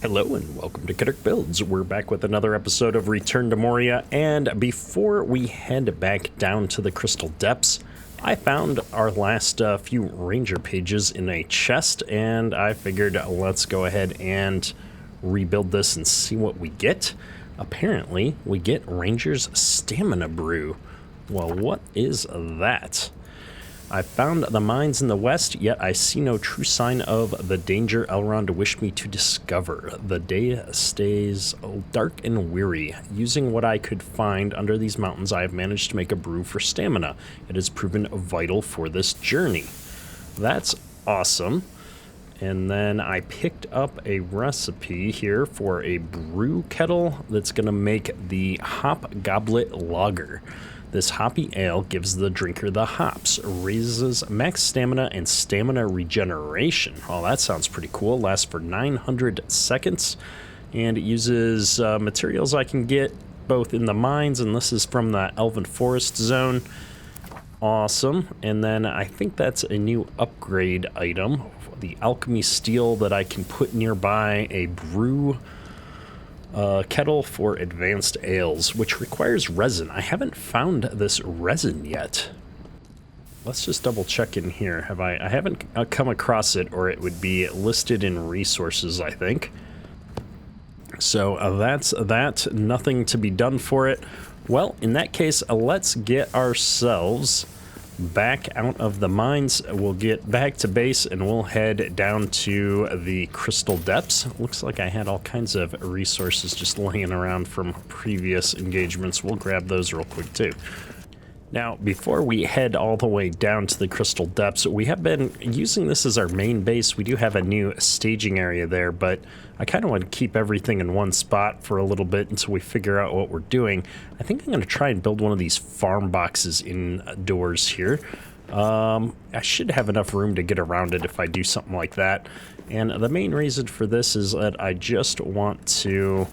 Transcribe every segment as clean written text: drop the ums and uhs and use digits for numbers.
Hello and welcome to Kittick Builds. We're back with another episode of Return to Moria, and before we head back down to the Crystal Depths, I found our last few ranger pages in a chest, and I figured let's go ahead and rebuild this and see what we get. Apparently, we get Ranger's Stamina Brew. Well, what is that? I found the mines in the west, yet I see no true sign of the danger Elrond wished me to discover. The day stays dark and weary. Using what I could find under these mountains, I have managed to make a brew for stamina. It has proven vital for this journey. That's awesome. And then I picked up a recipe here for a brew kettle that's going to make the Hop Goblet Lager. This hoppy ale gives the drinker the hops, raises max stamina and stamina regeneration. Oh, that sounds pretty cool. Lasts for 900 seconds, and it uses materials I can get both in the mines, and this is from the Elven Forest zone. Awesome. And then I think that's a new upgrade item, the alchemy steel that I can put nearby a brew kettle for advanced ales, which requires resin. I haven't found this resin yet. Let's just double check in here. I haven't come across it, or it would be listed in resources, I think. So that's that. Nothing to be done for it. Well, in that case, let's get ourselves back out of the mines. We'll get back to base and we'll head down to the Crystal Depths. Looks like I had all kinds of resources just laying around from previous engagements. We'll grab those real quick too. Now, before we head all the way down to the Crystal Depths, we have been using this as our main base. We do have a new staging area there, but I kind of want to keep everything in one spot for a little bit until we figure out what we're doing. I think I'm going to try and build one of these farm boxes indoors here. I should have enough room to get around it if I do something like that. And the main reason for this is that I just want to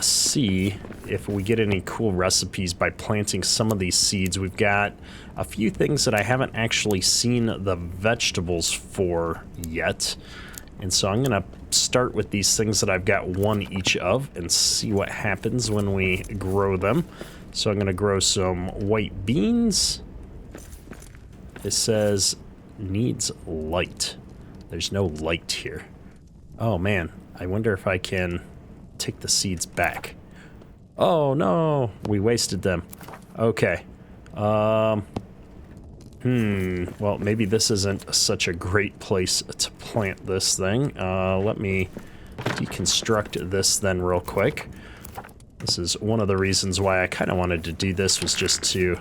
see if we get any cool recipes by planting some of these seeds. We've got a few things that I haven't actually seen the vegetables for yet, and so I'm gonna start with these things that I've got one each of and see what happens when we grow them. So I'm gonna grow some white beans. It says needs light. There's no light here. Oh man, I wonder if I can take the seeds back. Oh no, we wasted them. Okay. Well, maybe this isn't such a great place to plant this thing. Let me deconstruct this then real quick. This is one of the reasons why I kind of wanted to do this, was just to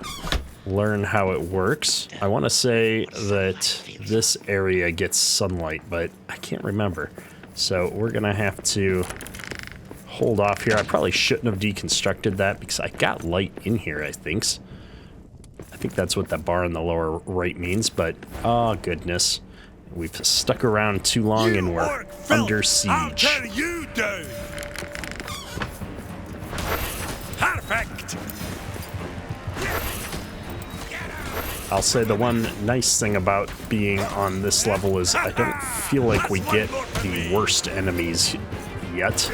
learn how it works. I want to say that this area gets sunlight, but I can't remember. So we're gonna have to hold off here. I probably shouldn't have deconstructed that because I got light in here, I think. I think that's what that bar in the lower right means, but oh goodness. We've stuck around too long and we're under siege. I'll tell you do. Perfect. I'll say the one nice thing about being on this level is I don't feel like we get the worst enemies yet.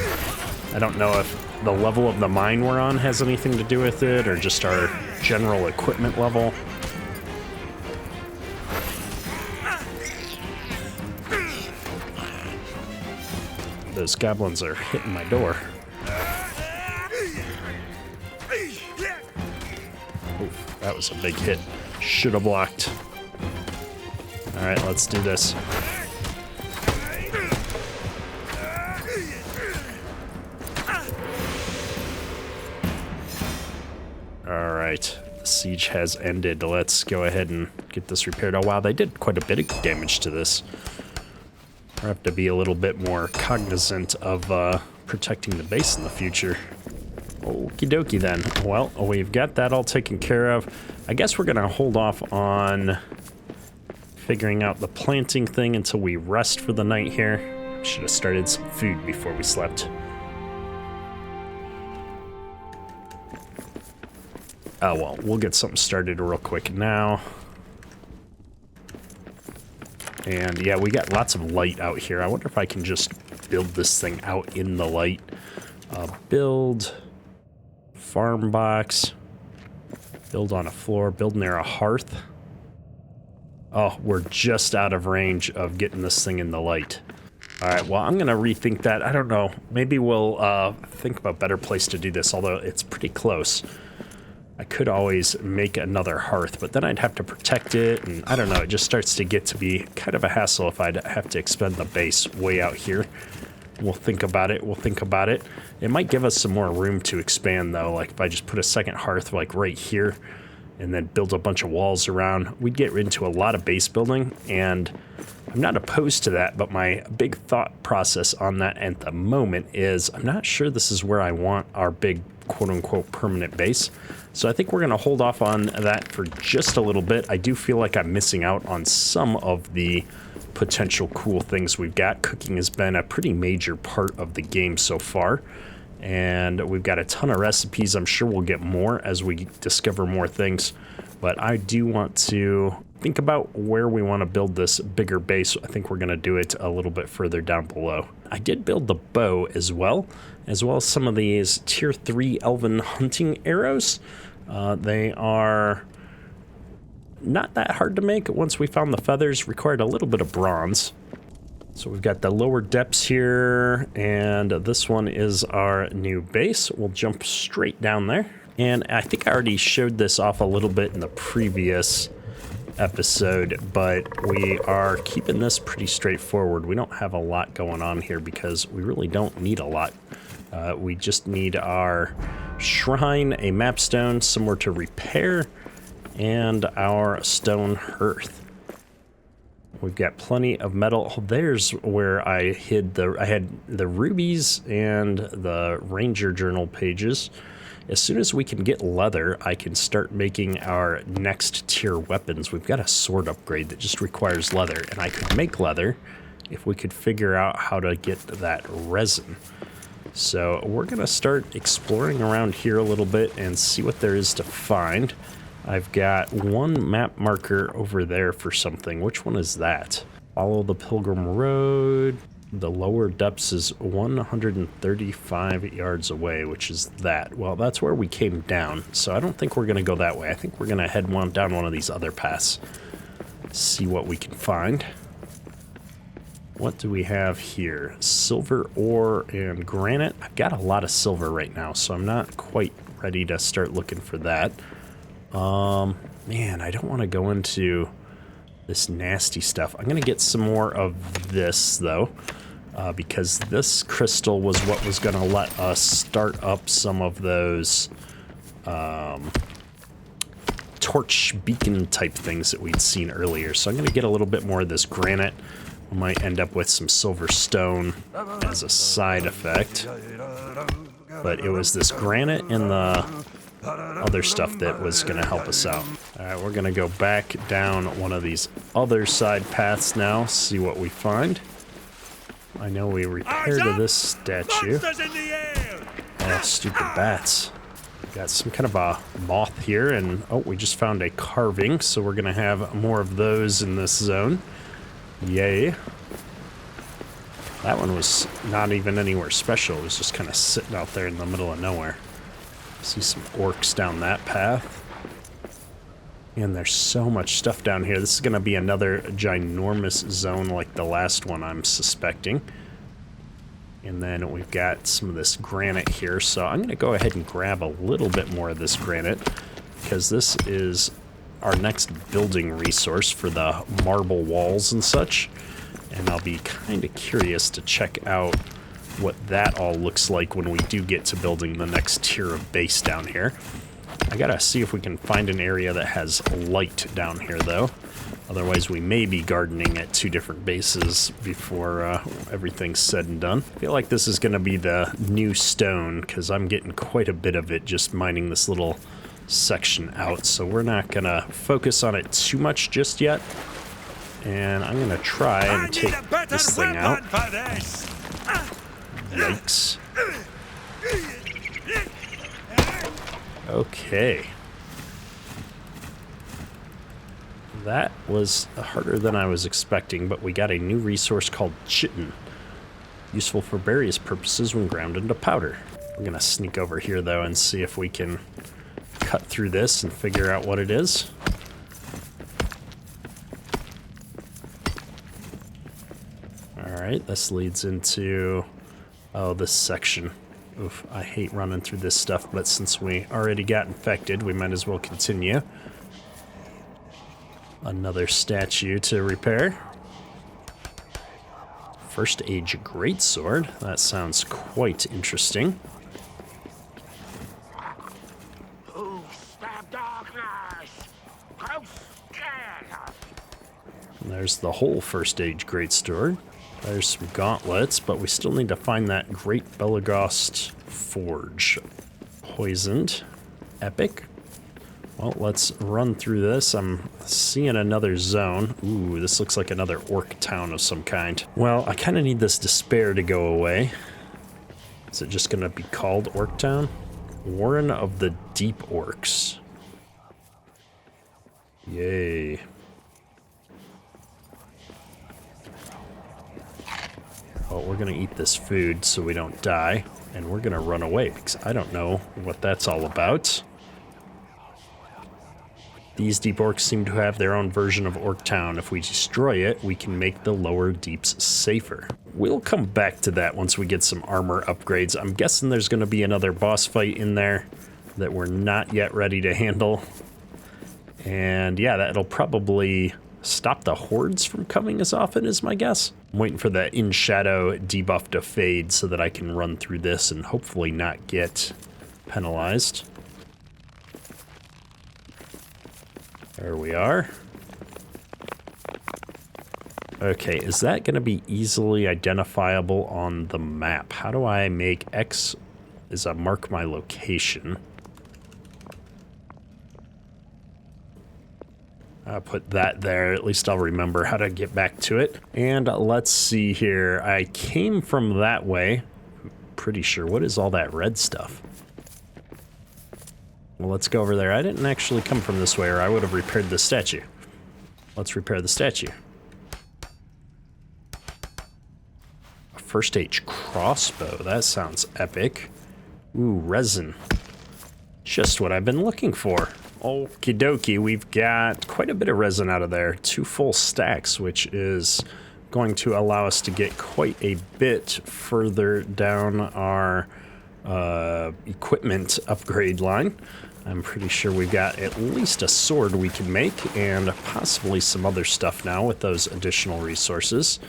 I don't know if the level of the mine we're on has anything to do with it, or just our general equipment level. Those goblins are hitting my door. Oof, that was a big hit. Should have blocked. All right, let's do this. All right, the siege has ended. Let's go ahead and get this repaired. Oh wow, they did quite a bit of damage to this. I have to be a little bit more cognizant of protecting the base in the future. Okie dokie then. Well, we've got that all taken care of. I guess we're gonna hold off on figuring out the planting thing until we rest for the night here. Should have started some food before we slept. Oh well, we'll get something started real quick now. And yeah, we got lots of light out here. I wonder if I can just build this thing out in the light. Build farm box, build on a floor, build near a hearth. Oh, we're just out of range of getting this thing in the light. All right, well, I'm gonna rethink that. I don't know, maybe we'll think of a better place to do this, although it's pretty close. I could always make another hearth, but then I'd have to protect it, and I don't know, it just starts to get to be kind of a hassle if I'd have to expend the base way out here. We'll think about it, It might give us some more room to expand, though, like if I just put a second hearth, like right here, and then build a bunch of walls around, we'd get into a lot of base building, and I'm not opposed to that, but my big thought process on that at the moment is I'm not sure this is where I want our big quote-unquote permanent base. So I think we're going to hold off on that for just a little bit. I do feel like I'm missing out on some of the potential cool things we've got. Cooking has been a pretty major part of the game so far, and we've got a ton of recipes. I'm sure we'll get more as we discover more things, but I do want to think about where we want to build this bigger base. I think we're going to do it a little bit further down below. I did build the bow as well as some of these tier 3 elven hunting arrows. They are not that hard to make. Once we found the feathers, required a little bit of bronze. So we've got the lower depths here, and this one is our new base. We'll jump straight down there. And I think I already showed this off a little bit in the previous episode, but we are keeping this pretty straightforward. We don't have a lot going on here because we really don't need a lot. We just need our shrine, a map stone, somewhere to repair, and our stone hearth. We've got plenty of metal. Oh, there's where I hid I had the rubies and the ranger journal pages. As soon as we can get leather, I can start making our next tier weapons. We've got a sword upgrade that just requires leather, and I could make leather if we could figure out how to get that resin. So we're gonna start exploring around here a little bit and see what there is to find. I've got one map marker over there for something. Which one is that? Follow the Pilgrim Road. The lower depths is 135 yards away, which is that. Well, that's where we came down, so I don't think we're going to go that way. I think we're going to head down one of these other paths. See what we can find. What do we have here? Silver ore and granite. I've got a lot of silver right now, so I'm not quite ready to start looking for that. Man, I don't want to go into this nasty stuff. I'm going to get some more of this, though, because this crystal was what was going to let us start up some of those torch beacon type things that we'd seen earlier. So I'm going to get a little bit more of this granite. We might end up with some silver stone as a side effect. But it was this granite and the other stuff that was going to help us out. All right, we're going to go back down one of these other side paths now, see what we find. I know we repaired this statue. Oh, stupid bats. Got some kind of a moth here, and oh, we just found a carving, so we're going to have more of those in this zone. Yay. That one was not even anywhere special. It was just kind of sitting out there in the middle of nowhere. See some orcs down that path. And there's so much stuff down here. This is going to be another ginormous zone like the last one, I'm suspecting. And then we've got some of this granite here. So I'm going to go ahead and grab a little bit more of this granite, because this is our next building resource for the marble walls and such. And I'll be kind of curious to check out what that all looks like when we do get to building the next tier of base down here. I gotta see if we can find an area that has light down here, though. Otherwise, we may be gardening at two different bases before everything's said and done. I feel like this is gonna be the new stone, because I'm getting quite a bit of it just mining this little section out. So we're not gonna focus on it too much just yet. And I'm gonna try and take this thing out. Yikes. Okay. That was harder than I was expecting, but we got a new resource called chitin. useful for various purposes when ground into powder. We're gonna sneak over here though and see if we can cut through this and figure out what it is. Alright, this leads into, oh, this section. Oof, I hate running through this stuff, but since we already got infected, we might as well continue. Another statue to repair. First Age Greatsword. That sounds quite interesting. And there's the whole First Age Greatsword. There's some gauntlets, but we still need to find that Great Belagost Forge. Poisoned. Epic. Well, let's run through this. I'm seeing another zone. Ooh, this looks like another orc town of some kind. Well, I kind of need this despair to go away. Is it just going to be called Orc Town? Warren of the Deep Orcs. Yay. Well, we're going to eat this food so we don't die. And we're going to run away because I don't know what that's all about. These deep orcs seem to have their own version of Orc Town. If we destroy it, we can make the lower deeps safer. We'll come back to that once we get some armor upgrades. I'm guessing there's going to be another boss fight in there that we're not yet ready to handle. And yeah, that'll probably stop the hordes from coming as often as my guess. I'm waiting for the In Shadow debuff to fade so that I can run through this and hopefully not get penalized. There we are. Okay, is that going to be easily identifiable on the map? How do I make X as a mark my location? I'll put that there. At least I'll remember how to get back to it. And let's see here. I came from that way. Pretty sure. What is all that red stuff? Well, let's go over there. I didn't actually come from this way, or I would have repaired the statue. Let's repair the statue. A First Age crossbow. That sounds epic. Ooh, resin. Just what I've been looking for. Okie dokie, we've got quite a bit of resin out of there. 2 full stacks, which is going to allow us to get quite a bit further down our equipment upgrade line. I'm pretty sure we've got at least a sword we can make and possibly some other stuff now with those additional resources.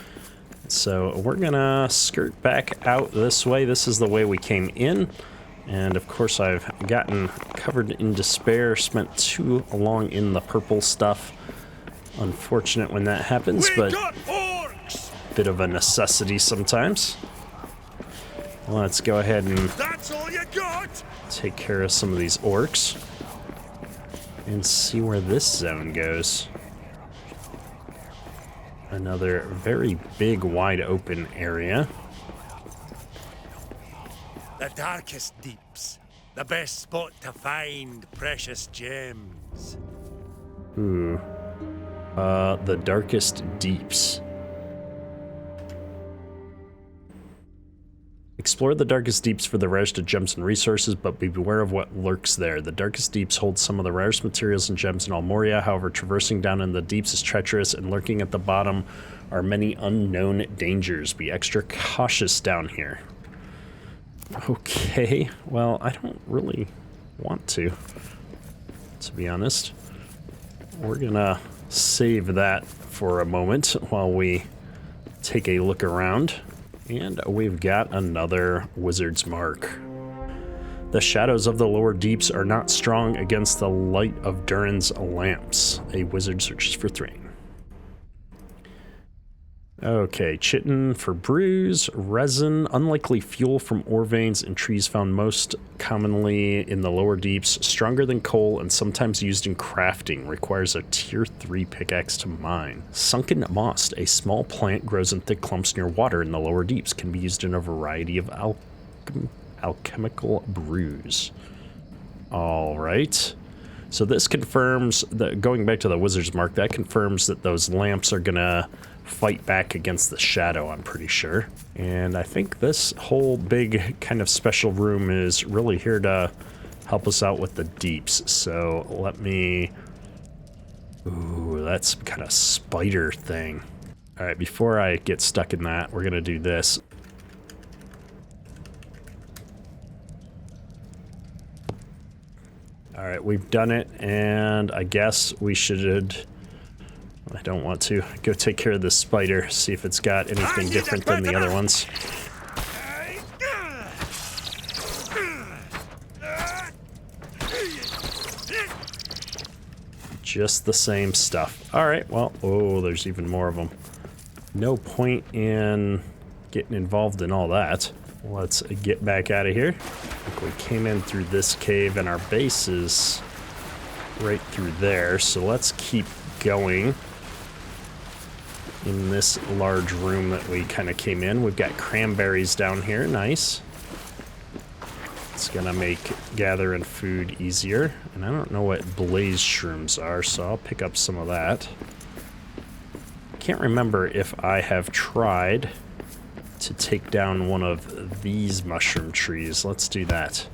So we're gonna skirt back out this way. This is the way we came in. And of course I've gotten covered in despair, spent too long in the purple stuff. Unfortunate when that happens, but bit of a necessity sometimes. Let's go ahead and That's all you got? take care of some of these orcs and see where this zone goes. Another very big, wide open area. The darkest deeps. The best spot to find precious gems. Ooh. The darkest deeps. Explore the darkest deeps for the rarest of gems and resources, but be beware of what lurks there. The darkest deeps hold some of the rarest materials and gems in all Moria. However, traversing down in the deeps is treacherous, and lurking at the bottom are many unknown dangers. Be extra cautious down here. Okay, well, I don't really want to be honest. We're gonna save that for a moment while we take a look around. And we've got another Wizard's Mark. The shadows of the lower deeps are not strong against the light of Durin's lamps. A wizard searches for Thrain. Okay, chitin for brews, resin, unlikely fuel from ore veins and trees found most commonly in the lower deeps, stronger than coal and sometimes used in crafting, requires a tier 3 pickaxe to mine. Sunken moss, a small plant grows in thick clumps near water in the lower deeps, can be used in a variety of alchemical brews. All right. So this confirms, going back to the Wizard's Mark, that confirms that those lamps are gonna fight back against the shadow, I'm pretty sure. And I think this whole big kind of special room is really here to help us out with the deeps. So let me... Ooh, that's kind of spider thing. All right, before I get stuck in that, we're gonna do this. All right, we've done it, and I guess we should... I don't want to. Go take care of this spider, see if it's got anything different than the other ones. Just the same stuff. All right, well, oh, there's even more of them. No point in getting involved in all that. Let's get back out of here. I think we came in through this cave, and our base is right through there, so let's keep going in this large room that we kind of came in. We've got cranberries down here, nice. It's gonna make gathering food easier. And I don't know what blaze shrooms are, so I'll pick up some of that. Can't remember if I have tried to take down one of these mushroom trees. Let's do that.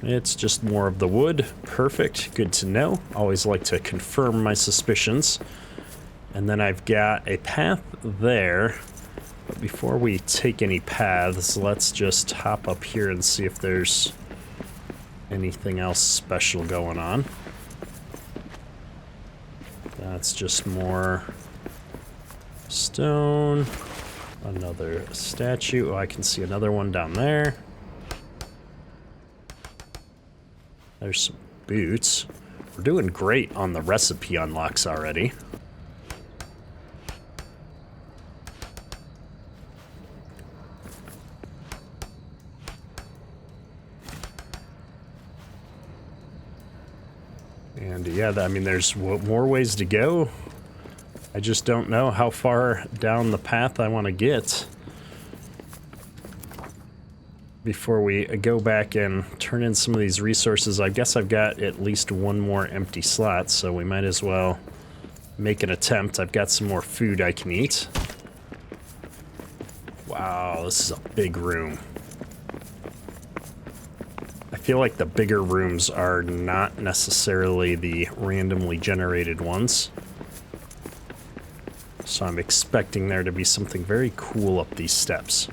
It's just more of the wood. Perfect, good to know. Always like to confirm my suspicions. And then I've got a path there. But before we take any paths, let's just hop up here and see if there's anything else special going on. That's just more stone. Another statue. Oh, I can see another one down there. There's some boots. We're doing great on the recipe unlocks already. And yeah, I mean, there's more ways to go. I just don't know how far down the path I want to get before we go back and turn in some of these resources. I guess I've got at least one more empty slot, so we might as well make an attempt. I've got some more food I can eat. Wow, this is a big room. I feel like the bigger rooms are not necessarily the randomly generated ones. So I'm expecting there to be something very cool up these steps.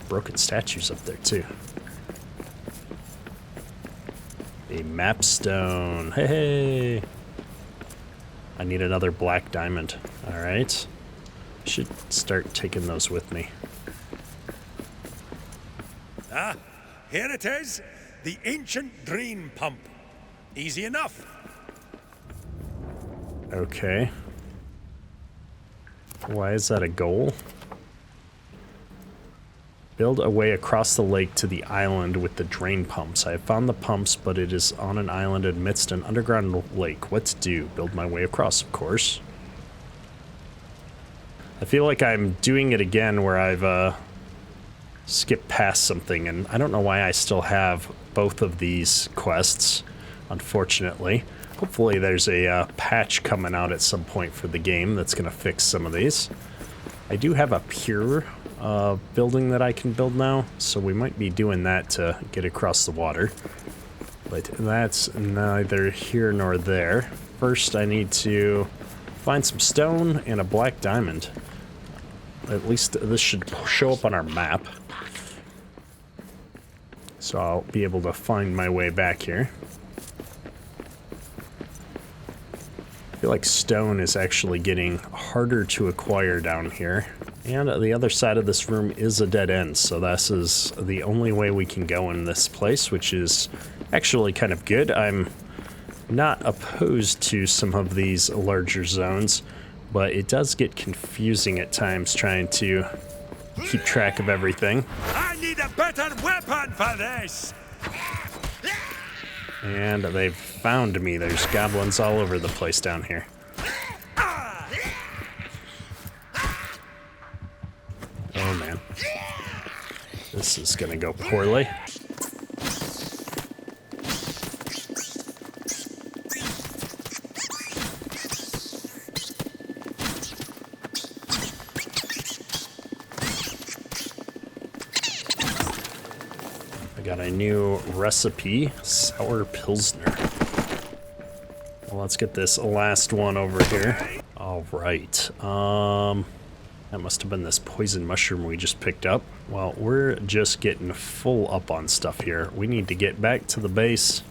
Broken statues up there too. A map stone. Hey! I need another black diamond. Alright. Should start taking those with me. Ah, here it is. The ancient drain pump. Easy enough. Okay. Why is that a goal? Build a way across the lake to the island with the drain pumps. I have found the pumps, but it is on an island amidst an underground lake. What to do? Build my way across, of course. I feel like I'm doing it again where I've skipped past something, and I don't know why I still have both of these quests, unfortunately. Hopefully there's a patch coming out at some point for the game that's going to fix some of these. I do have a pier building that I can build now, so we might be doing that to get across the water. But that's neither here nor there. First I need to find some stone and a black diamond. At least this should show up on our map. So I'll be able to find my way back here. I feel like stone is actually getting harder to acquire down here. And the other side of this room is a dead end, so this is the only way we can go in this place, which is actually kind of good. I'm not opposed to some of these larger zones, but it does get confusing at times trying to keep track of everything. I need a better weapon for this! And they've found me. There's goblins all over the place down here. Oh man. This is gonna go poorly. Got a new recipe, sour pilsner. Well, let's get this last one over here. All right. That must have been this poison mushroom we just picked up. Well, we're just getting full up on stuff here. We need to get back to the base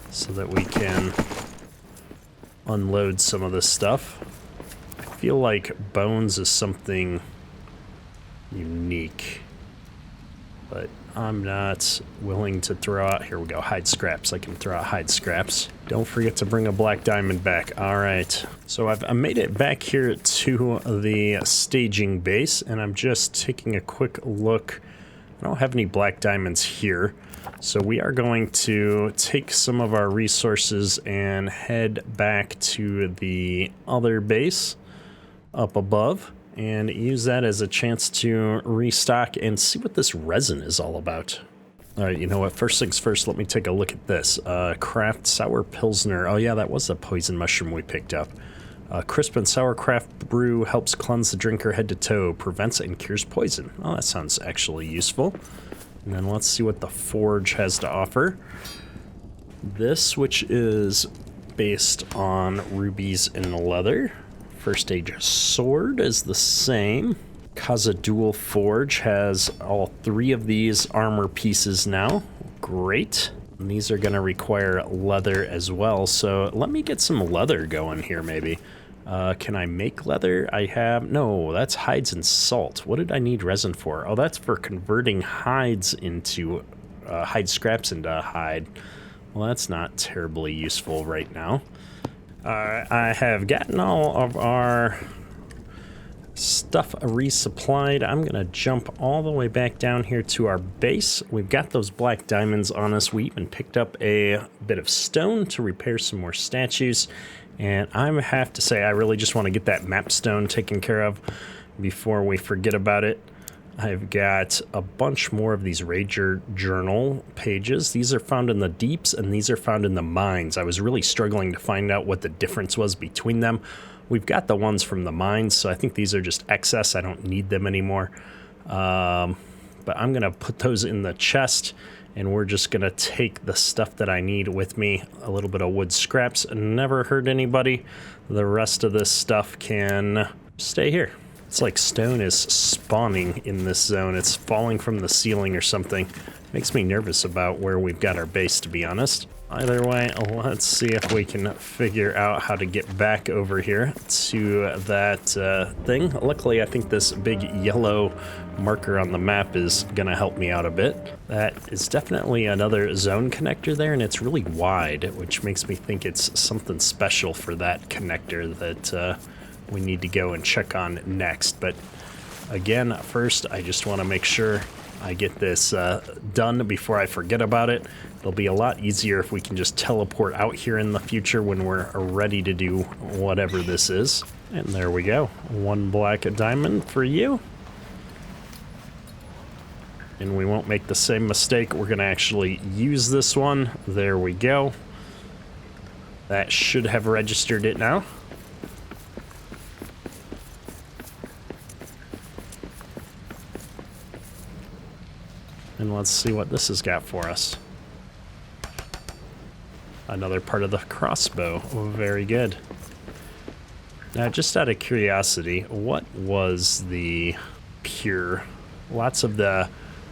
so that we can unload some of this stuff. I feel like bones is something unique, but I'm not willing to throw out. Here we go, hide scraps. I can throw out hide scraps. Don't forget to bring a black diamond back. All right, so I made it back here to the staging base, and I'm just taking a quick look. I don't have any black diamonds here, so we are going to take some of our resources and head back to the other base up above and use that as a chance to restock and see what this resin is all about. All right, you know what? First things first, let me take a look at this. Craft sour pilsner. Oh yeah, that was the poison mushroom we picked up. Crisp and sour craft brew helps cleanse the drinker head to toe, prevents and cures poison. Oh, that sounds actually useful. And then let's see what the forge has to offer. This, which is based on rubies and leather. First stage sword is the same. Khazad-dûl Forge has all 3 of these armor pieces now. Great. And these are going to require leather as well, so let me get some leather going here maybe. Can I make leather? I have... No, that's hides and salt. What did I need resin for? Oh, that's for converting hides into... hide scraps into hide. Well, that's not terribly useful right now. I have gotten all of our stuff resupplied. I'm going to jump all the way back down here to our base. We've got those black diamonds on us. We even picked up a bit of stone to repair some more statues. And I have to say, I really just want to get that map stone taken care of before we forget about it. I've got a bunch more of these Ranger Journal pages. These are found in the deeps, and these are found in the mines. I was really struggling to find out what the difference was between them. We've got the ones from the mines, so I think these are just excess. I don't need them anymore. But I'm going to put those in the chest, and we're just going to take the stuff that I need with me. A little bit of wood scraps. Never hurt anybody. The rest of this stuff can stay here. It's like stone is spawning in this zone. It's falling from the ceiling or something. Makes me nervous about where we've got our base, to be honest. Either way, let's see if we can figure out how to get back over here to that thing. Luckily, I think this big yellow marker on the map is going to help me out a bit. That is definitely another zone connector there, and it's really wide, which makes me think it's something special for that connector that we need to go and check on next. But again, first, I just want to make sure I get this done before I forget about it. It'll be a lot easier if we can just teleport out here in the future when we're ready to do whatever this is. And there we go. 1 black diamond for you. And we won't make the same mistake. We're going to actually use this one. There we go. That should have registered it now. And let's see what this has got for us. Another part of the crossbow. Oh, very good. Now, just out of curiosity, what was the pure? Lots of the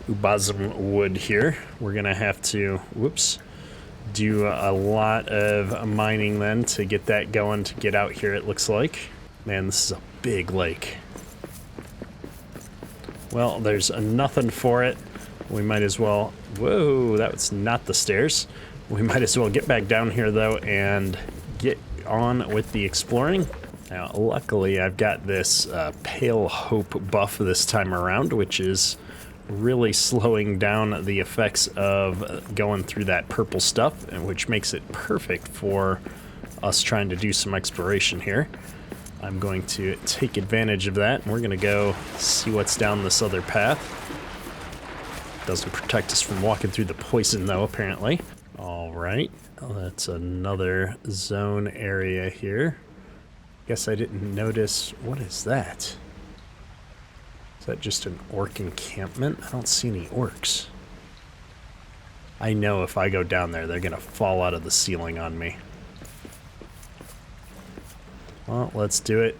ubazum wood here. We're going to have to, whoops, do a lot of mining then to get that going, to get out here, it looks like. Man, this is a big lake. Well, there's nothing for it. We might as well... Whoa, that was not the stairs. We might as well get back down here, though, and get on with the exploring. Now, luckily, I've got this Pale Hope buff this time around, which is really slowing down the effects of going through that purple stuff, and which makes it perfect for us trying to do some exploration here. I'm going to take advantage of that, and we're going to go see what's down this other path. Doesn't protect us from walking through the poison, though, apparently. All right, that's another zone area here. Guess I didn't notice. What is that? Is that just an orc encampment? I don't see any orcs. I know if I go down there, they're gonna fall out of the ceiling on me. Well, let's do it.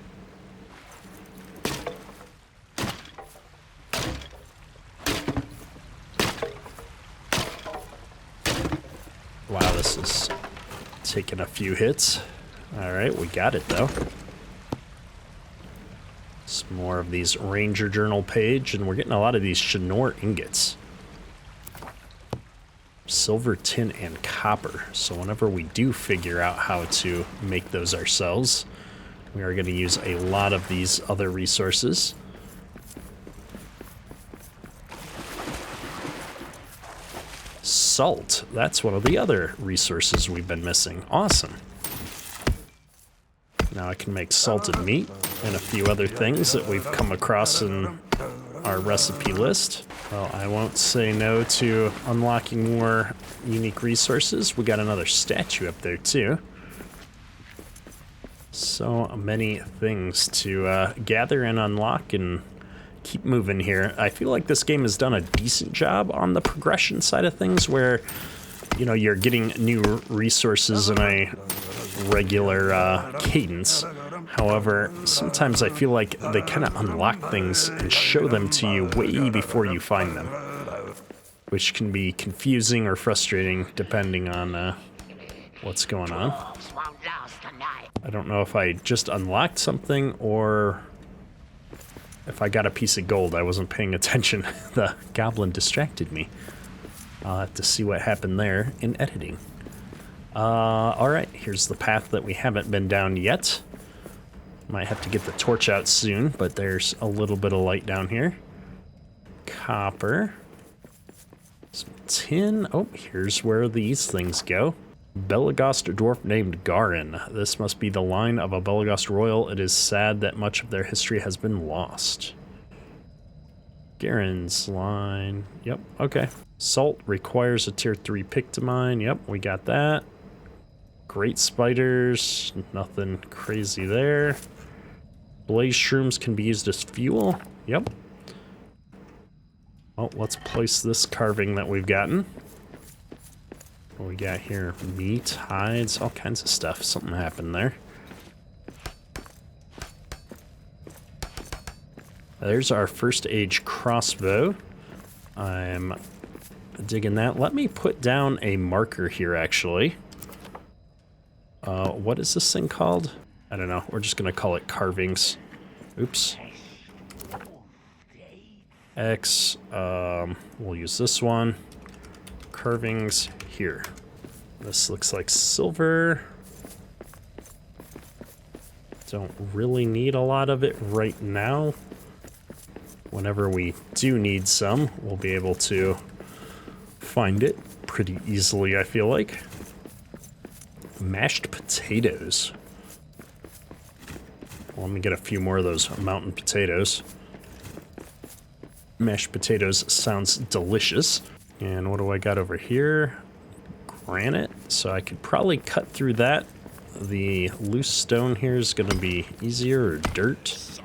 Wow, this is taking a few hits. All right, we got it though. Some more of these Ranger Journal page, and we're getting a lot of these Shinor ingots. Silver, tin, and copper. So whenever we do figure out how to make those ourselves, we are going to use a lot of these other resources. Salt. That's one of the other resources we've been missing. Awesome. Now I can make salted meat and a few other things that we've come across in our recipe list. Well, I won't say no to unlocking more unique resources. We got another statue up there too. So many things to gather and unlock and keep moving here. I feel like this game has done a decent job on the progression side of things where, you know, you're getting new resources in a regular cadence. However, sometimes I feel like they kind of unlock things and show them to you way before you find them, which can be confusing or frustrating depending on what's going on. I don't know if I just unlocked something or if I got a piece of gold. I wasn't paying attention. The goblin distracted me. I'll have to see what happened there in editing. Alright, here's the path that we haven't been down yet. Might have to get the torch out soon, but there's a little bit of light down here. Copper. Some tin. Oh, here's where these things go. Belagost dwarf named Garin. This must be the line of a Belagost royal. It is sad that much of their history has been lost. Garin's line. Yep, okay. Salt requires a tier 3 pick to mine. Yep, we got that. Great spiders. Nothing crazy there. Blaze shrooms can be used as fuel. Yep. Well, let's place this carving that we've gotten. What we got here? Meat, hides, all kinds of stuff. Something happened there. There's our first age crossbow. I'm digging that. Let me put down a marker here, actually. What is this thing called? I don't know. We're just going to call it carvings. Oops. X. We'll use this one. Carvings here. This looks like silver. Don't really need a lot of it right now. Whenever we do need some, we'll be able to find it pretty easily, I feel like. Mashed potatoes. Well, let me get a few more of those mountain potatoes. Mashed potatoes sounds delicious. And what do I got over here? Granite. So I could probably cut through that. The loose stone here is going to be easier, or dirt.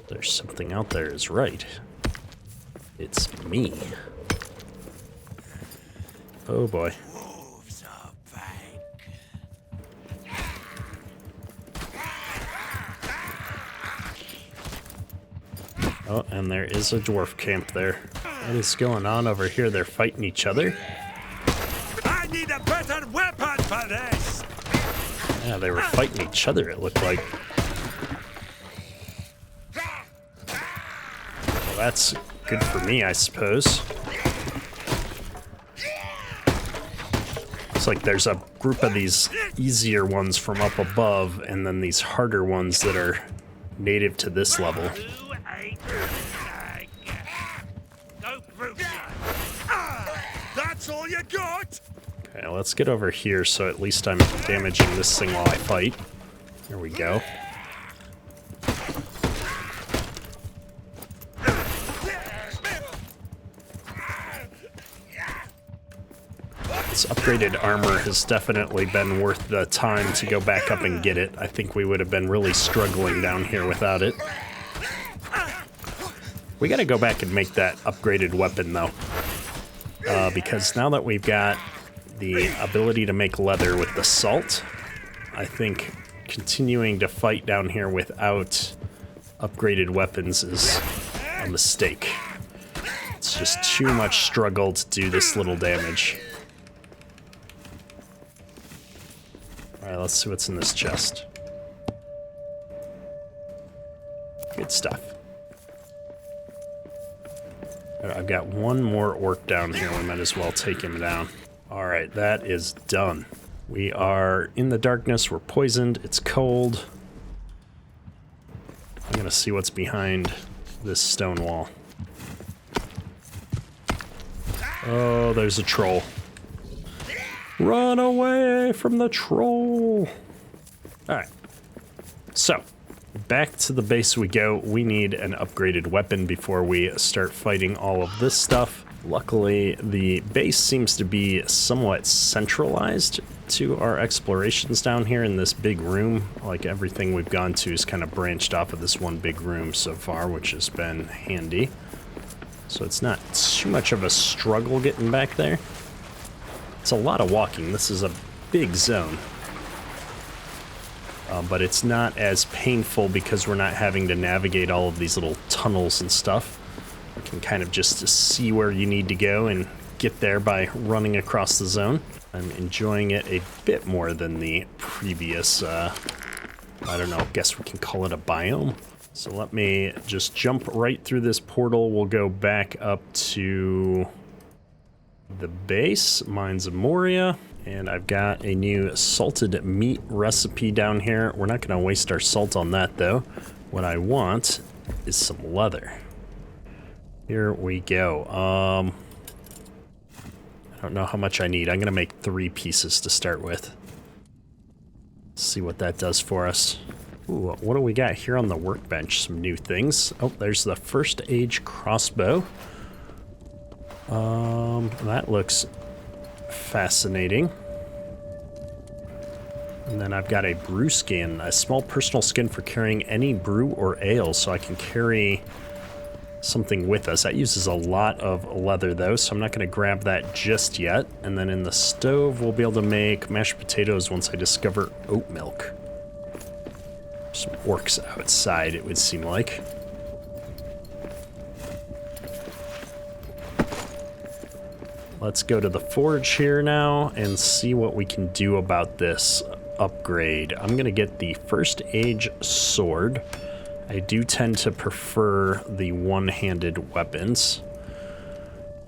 There's something out there is right. It's me. Oh boy. Oh, and there is a dwarf camp there. What is going on over here? They're fighting each other. I need a better weapon for this. Yeah, they were fighting each other, it looked like. Well, that's good for me, I suppose. Looks like there's a group of these easier ones from up above, and then these harder ones that are native to this level. That's all you got? Okay, let's get over here so at least I'm damaging this thing while I fight. There we go. This upgraded armor has definitely been worth the time to go back up and get it. I think we would have been really struggling down here without it. We gotta go back and make that upgraded weapon, though. because now that we've got the ability to make leather with the salt, I think continuing to fight down here without upgraded weapons is a mistake. It's just too much struggle to do this little damage. Alright, let's see what's in this chest. Good stuff. I've got one more orc down here. We might as well take him down. Alright, that is done. We are in the darkness. We're poisoned. It's cold. I'm gonna see what's behind this stone wall. Oh, there's a troll. Run away from the troll! Alright. So, back to the base we go. We need an upgraded weapon before we start fighting all of this stuff. Luckily, the base seems to be somewhat centralized to our explorations down here in this big room. Like everything we've gone to is kind of branched off of this one big room so far, which has been handy. So it's not too much of a struggle getting back there. It's a lot of walking. This is a big zone. But it's not as painful because we're not having to navigate all of these little tunnels and stuff. You can kind of just see where you need to go and get there by running across the zone. I'm enjoying it a bit more than the previous, I don't know, I guess we can call it a biome. So let me just jump right through this portal. We'll go back up to the base, Mines of Moria. And I've got a new salted meat recipe down here. We're not going to waste our salt on that, though. What I want is some leather. Here we go. I don't know how much I need. I'm going to make 3 pieces to start with. Let's see what that does for us. Ooh, what do we got here on the workbench? Some new things. Oh, there's the first age crossbow. That looks fascinating. And then I've got a brew skin, a small personal skin for carrying any brew or ale, so I can carry something with us. That uses a lot of leather though, so I'm not going to grab that just yet. And then in the stove, we'll be able to make mashed potatoes once I discover oat milk. Some orcs outside, it would seem like. Let's go to the forge here now and see what we can do about this upgrade. I'm going to get the first age sword. I do tend to prefer the one-handed weapons.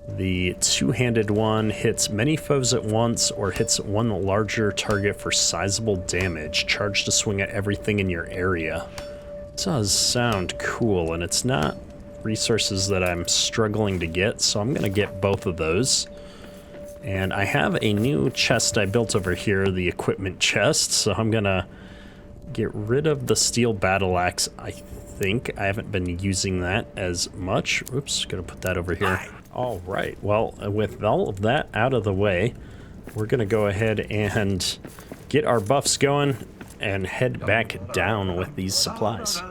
The two-handed one hits many foes at once or hits one larger target for sizable damage. Charge to swing at everything in your area. It does sound cool, and it's not resources that I'm struggling to get, so I'm going to get both of those. And I have a new chest I built over here, the equipment chest, so I'm going to get rid of the steel battle axe, I think. I haven't been using that as much. Oops, gonna put that over here. All right, well, with all of that out of the way, we're gonna go ahead and get our buffs going and head back down with these supplies.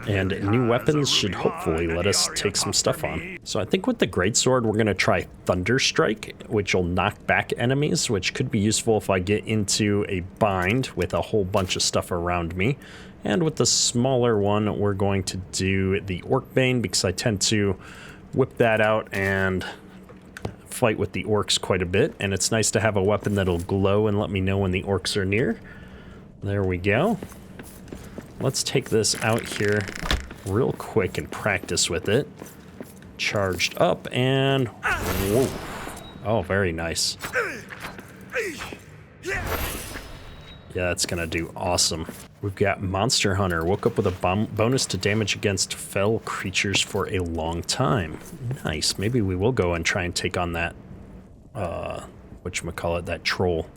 And new weapons should hopefully let us take some stuff on. So I think with the greatsword, we're gonna try Thunder Strike, which will knock back enemies, which could be useful if I get into a bind with a whole bunch of stuff around me. And with the smaller one, we're going to do the Orc Bane, because I tend to whip that out and fight with the orcs quite a bit. And it's nice to have a weapon that'll glow and let me know when the orcs are near. There we go. Let's take this out here real quick and practice with it. Charged up and... whoa. Oh, very nice. Yeah, that's gonna do awesome. We've got Monster Hunter. Woke up with a bonus to damage against fell creatures for a long time. Nice. Maybe we will go and try and take on that, whatchamacallit, that troll.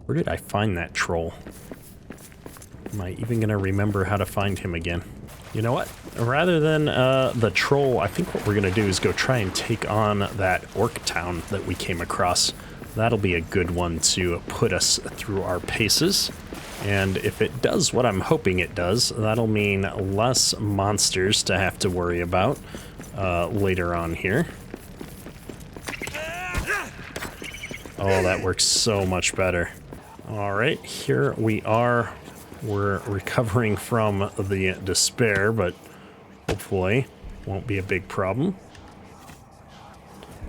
Where did I find that troll? Am I even gonna remember how to find him again? You know what? Rather than the troll, I think what we're gonna do is go try and take on that orc town that we came across. That'll be a good one to put us through our paces. And if it does what I'm hoping it does, that'll mean less monsters to have to worry about later on here. Oh, that works so much better. All right, here we are. We're recovering from the despair, but hopefully won't be a big problem.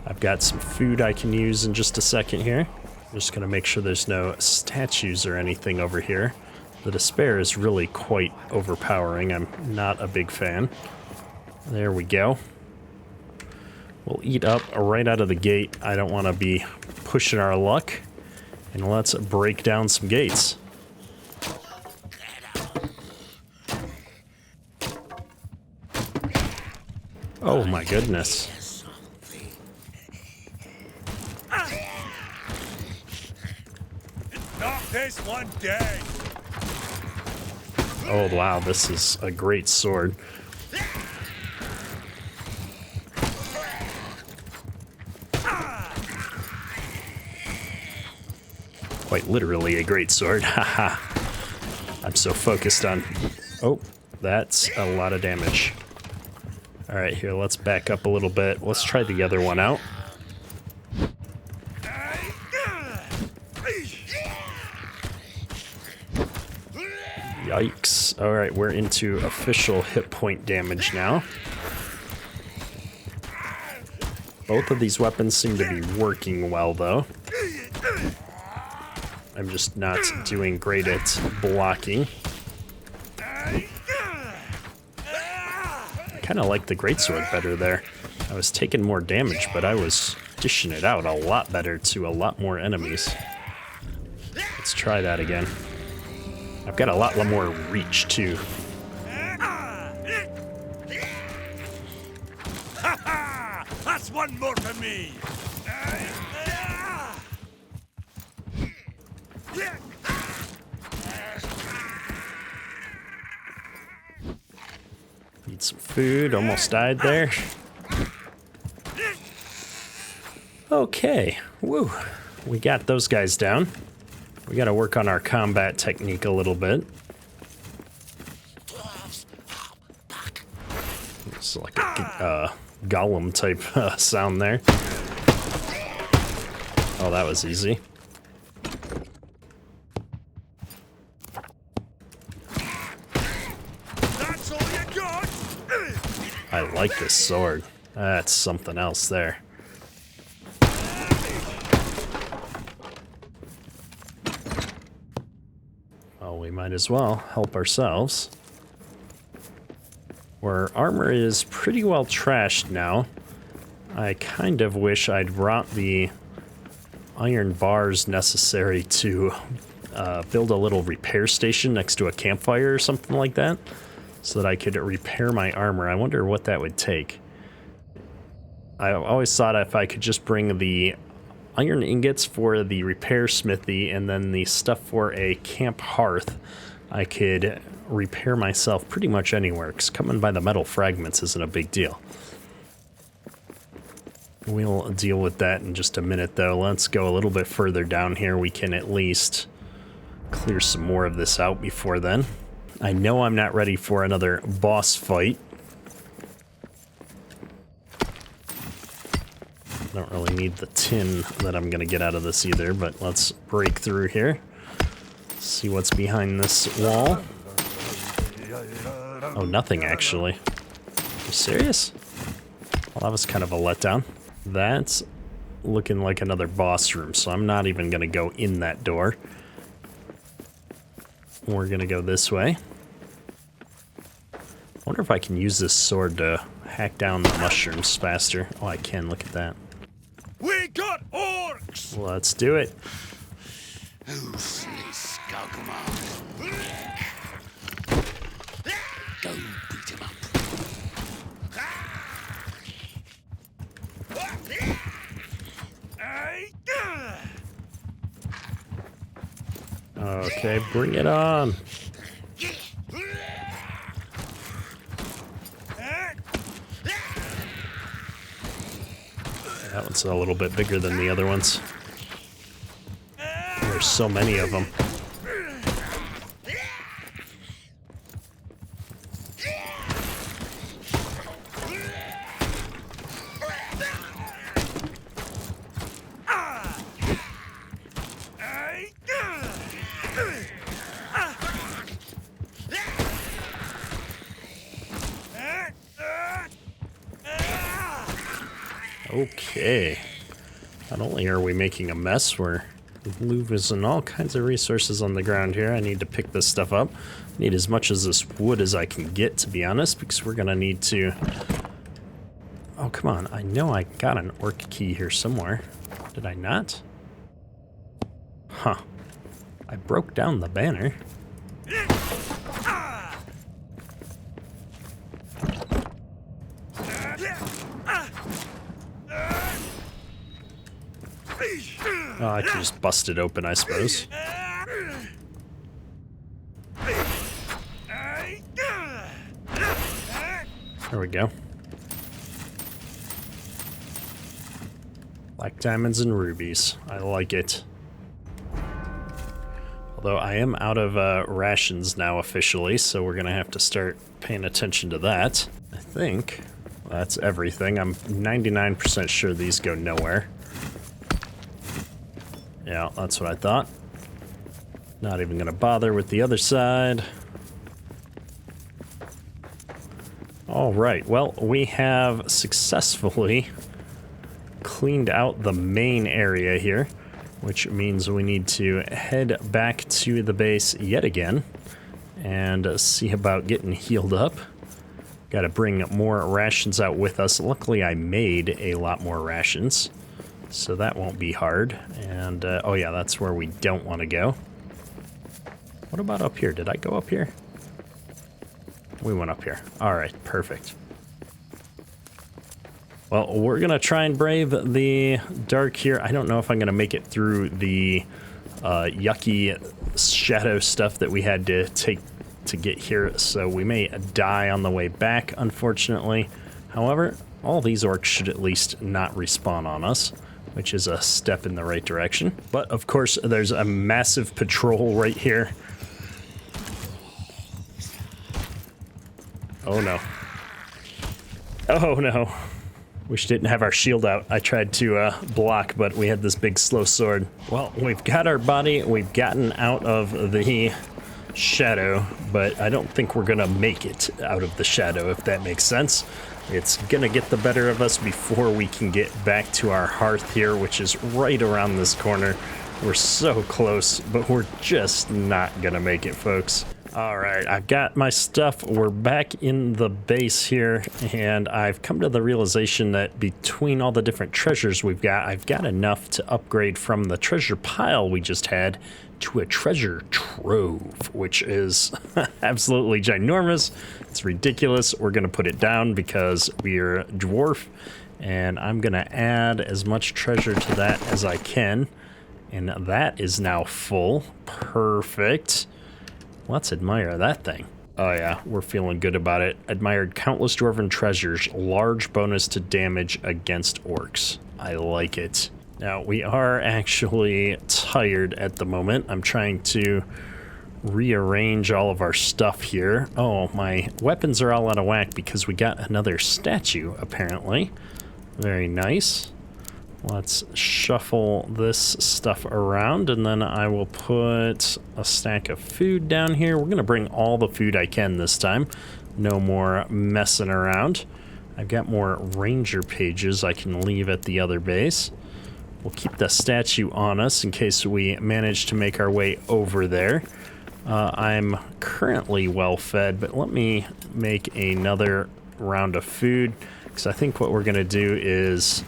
I've got some food I can use in just a second here. I'm just gonna make sure there's no statues or anything over here. The despair is really quite overpowering. I'm not a big fan. There we go. We'll eat up right out of the gate. I don't want to be pushing our luck. And let's break down some gates. Oh my goodness. Not this one day. Oh wow, this is a great sword. Quite literally a great sword. Haha. I'm so focused on... Oh, that's a lot of damage. Alright, here, let's back up a little bit. Let's try the other one out. Yikes. Alright, we're into official hit point damage now. Both of these weapons seem to be working well, though. I'm just not doing great at blocking. I kind of like the greatsword better there. I was taking more damage, but I was dishing it out a lot better to a lot more enemies. Let's try that again. I've got a lot more reach, too. That's one more for me. Need some food. Almost died there. Okay. Woo. We got those guys down. We got to work on our combat technique a little bit. It's like a golem type sound there. Oh, that was easy. That's all you got. I like this sword. That's something else there. Well, we might as well help ourselves. Our armor is pretty well trashed now. I kind of wish I'd brought the iron bars necessary to build a little repair station next to a campfire or something like that, so that I could repair my armor. I wonder what that would take. I always thought if I could just bring the iron ingots for the repair smithy and then the stuff for a camp hearth, I could repair myself pretty much anywhere, because coming by the metal fragments isn't a big deal. We'll deal with that in just a minute, though. Let's go a little bit further down here. We can at least clear some more of this out before then. I know I'm not ready for another boss fight. I don't really need the tin that I'm going to get out of this either, but let's break through here. See what's behind this wall. Oh, nothing, actually. Are you serious? Well, that was kind of a letdown. That's looking like another boss room, so I'm not even going to go in that door. We're going to go this way. I wonder if I can use this sword to hack down the mushrooms faster. Oh, I can. Look at that. We got orcs. Let's do it. Oh, silly skugman. Go beat him up. Okay, bring it on. That one's a little bit bigger than the other ones. There's so many of them. Okay. Not only are we making a mess, we're losing all kinds of resources on the ground here. I need to pick this stuff up. Need as much of this wood as I can get, to be honest, because we're gonna need to... Oh, come on. I know I got an orc key here somewhere. Did I not? Huh. I broke down the banner. Oh, I can just bust it open, I suppose. There we go. Black diamonds and rubies. I like it. Although I am out of rations now officially, so we're gonna have to start paying attention to that. I think that's everything. I'm 99% sure these go nowhere. Yeah, that's what I thought. Not even gonna bother with the other side. All right, well, we have successfully cleaned out the main area here, which means we need to head back to the base yet again and see about getting healed up. Got to bring more rations out with us. Luckily, I made a lot more rations, so that won't be hard. And, oh yeah, that's where we don't want to go. What about up here? Did I go up here? We went up here. All right, perfect. Well, we're going to try and brave the dark here. I don't know if I'm going to make it through the yucky shadow stuff that we had to take to get here, so we may die on the way back, unfortunately. However, all these orcs should at least not respawn on us, which is a step in the right direction. But, of course, there's a massive patrol right here. Oh, no. Oh, no. We didn't have our shield out. I tried to block, but we had this big slow sword. Well, we've got our body. We've gotten out of the shadow, but I don't think we're gonna make it out of the shadow, if that makes sense. It's gonna get the better of us before we can get back to our hearth here, which is right around this corner. We're so close, but we're just not gonna make it, folks. All right, I've got my stuff. We're back in the base here, and I've come to the realization that between all the different treasures we've got, I've got enough to upgrade from the treasure pile we just had to a treasure trove, which is absolutely ginormous. It's ridiculous. We're going to put it down because we're dwarf, and I'm going to add as much treasure to that as I can, and that is now full. Perfect. Let's admire that thing. Oh yeah, we're feeling good about it. Admired countless dwarven treasures, large bonus to damage against orcs. I like it. Now, we are actually tired at the moment. I'm trying to rearrange all of our stuff here. Oh, my weapons are all out of whack because we got another statue, apparently. Very nice. Let's shuffle this stuff around, and then I will put a stack of food down here. We're going to bring all the food I can this time. No more messing around. I've got more ranger pages I can leave at the other base. We'll keep the statue on us in case we manage to make our way over there. I'm currently well fed, but let me make another round of food, because I think what we're going to do is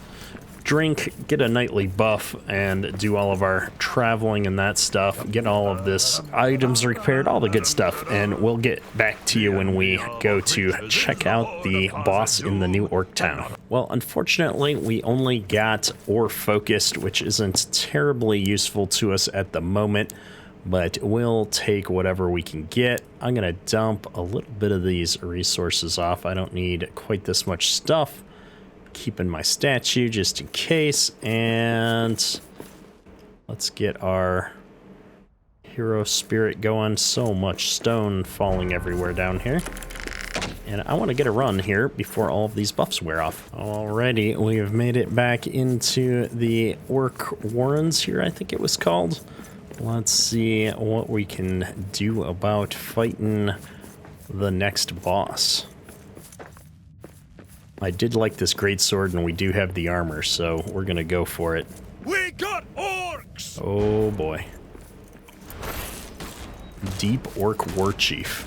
drink, get a nightly buff, and do all of our traveling and that stuff, get all of this items repaired, all the good stuff, and we'll get back to you when we go to check out the boss in the new orc town. Well, unfortunately, we only got ore focused, which isn't terribly useful to us at the moment, but we'll take whatever we can get. I'm gonna dump a little bit of these resources off. I don't need quite this much stuff. Keeping my statue just in case, and let's get our hero spirit going. So much stone falling everywhere down here, and I want to get a run here before all of these buffs wear off. Alrighty, we have made it back into the Orc Warrens here, I think it was called. Let's see what we can do about fighting the next boss. I did like this greatsword, and we do have the armor, so we're gonna go for it. We got orcs! Oh boy. Deep Orc Warchief.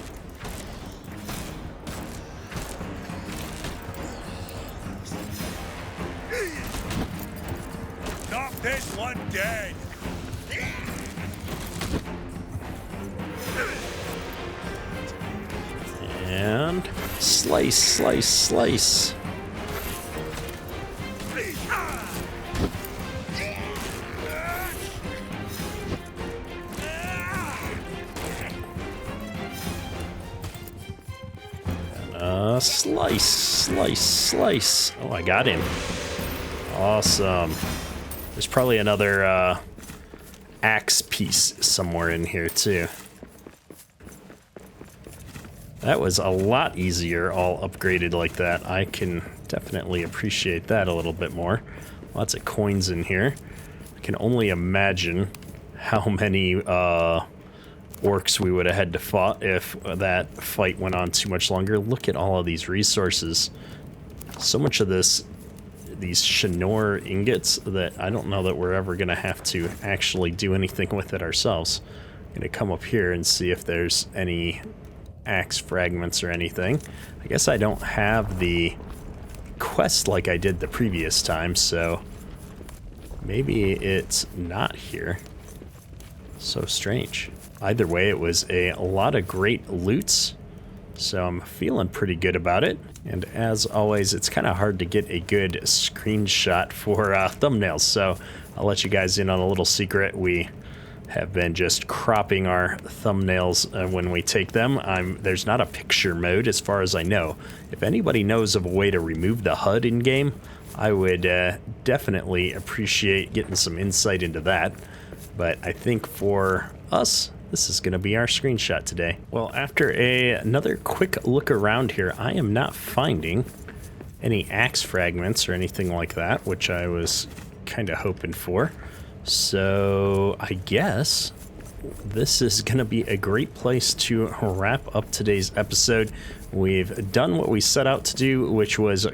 Knock this one dead! And slice, slice, slice. Slice, slice, slice. Oh, I got him. Awesome. There's probably another axe piece somewhere in here too. That was a lot easier, all upgraded like that. I can definitely appreciate that a little bit more. Lots of coins in here. I can only imagine how many orcs we would have had to fight if that fight went on too much longer. Look at all of these resources. So much of this, these Shinor ingots, that I don't know that we're ever going to have to actually do anything with it ourselves. I'm going to come up here and see if there's any axe fragments or anything. I guess I don't have the quest like I did the previous time, so maybe it's not here. So strange. Either way, it was a lot of great loots, so I'm feeling pretty good about it. And as always, it's kind of hard to get a good screenshot for thumbnails, so I'll let you guys in on a little secret. We have been just cropping our thumbnails when we take them. There's not a picture mode as far as I know. If anybody knows of a way to remove the HUD in-game, I would definitely appreciate getting some insight into that. But I think for us, this is going to be our screenshot today. Well, after another quick look around here, I am not finding any axe fragments or anything like that, which I was kind of hoping for. So I guess this is going to be a great place to wrap up today's episode. We've done what we set out to do, which was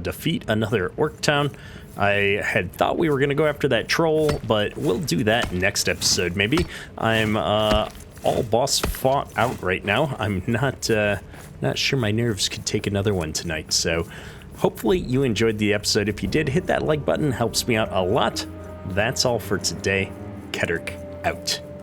defeat another orc town. I had thought we were going to go after that troll, but we'll do that next episode, maybe. I'm all boss fought out right now. I'm not sure my nerves could take another one tonight, so hopefully you enjoyed the episode. If you did, hit that like button. Helps me out a lot. That's all for today. Ketrick out.